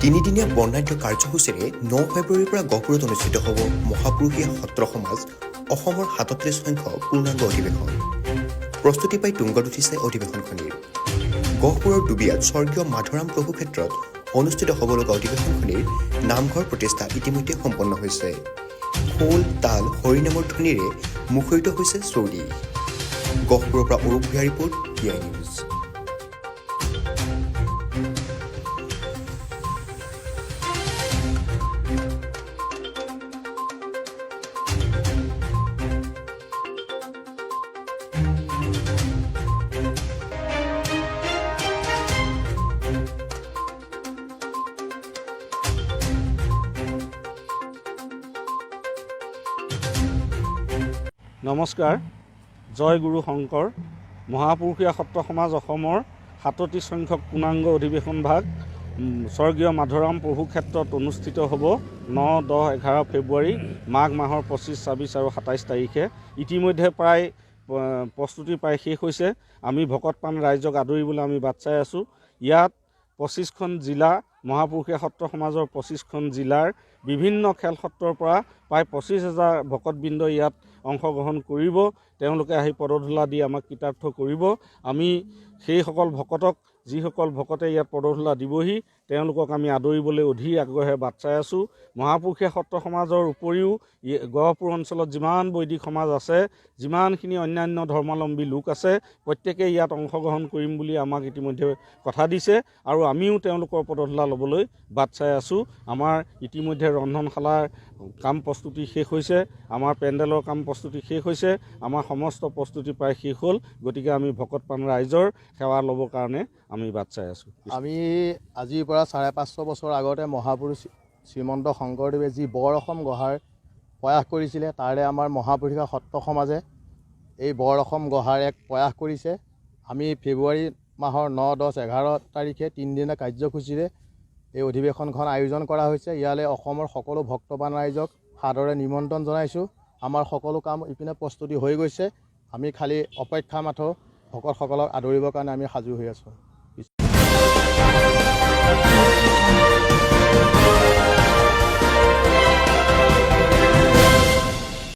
তিনিদিনীয়া বৰ্ণাঢ্য কাৰ্যসূচীৰে 9 ফেব্ৰুৱাৰীৰ পৰা গহপুৰত অনুষ্ঠিত হ'ব মহাপুৰুষীয়া সত্ৰ সমাজ অসমৰ 37 সংখ্যক পূৰ্ণাংগ অধিৱেশন। প্ৰস্তুতি পাই তুংগত উঠিছে অধিৱেশনখনিৰ। গহপুৰৰ দুবিয়াত স্বৰ্গীয় মাধৰাম প্ৰভু ক্ষেত্ৰত অনুষ্ঠিত হ'বলগা অধিৱেশনখনিৰ নামঘৰ প্ৰতিষ্ঠা ইতিমধ্যে সম্পন্ন হৈছে। খোল, তাল, হৰিনামৰ ধ্বনিৰে মুখৰিত হৈছে চৌদিশ। গহপুৰৰ পৰা Arup Bhuyan report, PI news. নমস্কাৰ। জয় গুৰু শংকৰ। মহাপুৰুষীয়া সত্ৰ সমাজ অসমৰ 37 সংখ্যক পূৰ্ণাংগ অধিৱেশন ভাগ স্বৰ্গীয় মাধৰাম প্ৰভু ক্ষেত্ৰত অনুষ্ঠিত হ'ব 9, 10, 11 ফেব্ৰুৱাৰী, মাঘ মাহৰ 25, 26 আৰু 27 তাৰিখে। ইতিমধ্যে প্ৰায় প্ৰস্তুতি প্ৰায় শেষ হৈছে। আমি ভকতপান ৰাইজক আদৰিবলৈ আমি বাট চাই আছোঁ। ইয়াত 25খন জিলা, মহাপুৰুষীয়া সত্ৰ সমাজৰ 25খন জিলাৰ বিভিন্ন খেল সত্ৰৰ পৰা প্ৰায় 25,000 ভকতবৃন্দ ইয়াত অংশগ্ৰহণ কৰিব। তেওঁলোকে আহি পদধূলা দি আমাক কৃতাৰ্থ কৰিব। আমি সেইসকল ভকতক, যিসকল ভকতে ইয়াত পদধূলা দিবহি, তেওঁলোকক আমি আদৰিবলৈ অধীৰ আগ্ৰহেৰে বাট চাই আছোঁ। মহাপুৰুষীয়া সত্ৰ সমাজৰ উপৰিও গহপুৰ অঞ্চলত যিমান বৈদিক সমাজ আছে, যিমানখিনি অন্যান্য ধৰ্মাৱলম্বী লোক আছে, প্ৰত্যেকেই ইয়াত অংশগ্ৰহণ কৰিম বুলি আমাক ইতিমধ্যে কথা দিছে আৰু আমিও তেওঁলোকৰ পদধূলা ল'বলৈ বাট চাই আছোঁ। আমাৰ ইতিমধ্যে ৰন্ধনশালাৰ কাম প্ৰস্তুতি শেষ হৈছে, আমাৰ পেণ্ডেলৰ কাম প্ৰস্তুতি শেষ হৈছে, আমাৰ সমস্ত প্ৰস্তুতি প্ৰায় শেষ হ'ল। গতিকে আমি ভকতপান ৰাইজৰ সেৱা ল'বৰ কাৰণে আমি বাট চাই আছোঁ। আমি আজিৰ পৰা 550 বছৰ আগতে মহাপুৰুষ শ্ৰীমন্ত শংকৰদেৱে যি বৰ অসম গঢ়াৰ প্ৰয়াস কৰিছিলে, তাৰে আমাৰ মহাপুৰুষীয়া সত্ৰ সমাজে এই বৰ অসম গঢ়াৰ এক প্ৰয়াস কৰিছে। আমি ফেব্ৰুৱাৰী মাহৰ 9, 10, 11 তাৰিখে 3 দিনীয়া কাৰ্যসূচীৰে এই অধিৱেশনখন আয়োজন কৰা হৈছে। ইয়ালৈ অসমৰ সকলো ভক্তবান ৰাইজক সাদৰে নিমন্ত্ৰণ জনাইছোঁ। আমাৰ সকলো কাম ইপিনে প্ৰস্তুতি হৈ গৈছে। আমি খালি অপেক্ষা মাথো ভকতসকলক আদৰিবৰ কাৰণে আমি সাজু হৈ আছোঁ।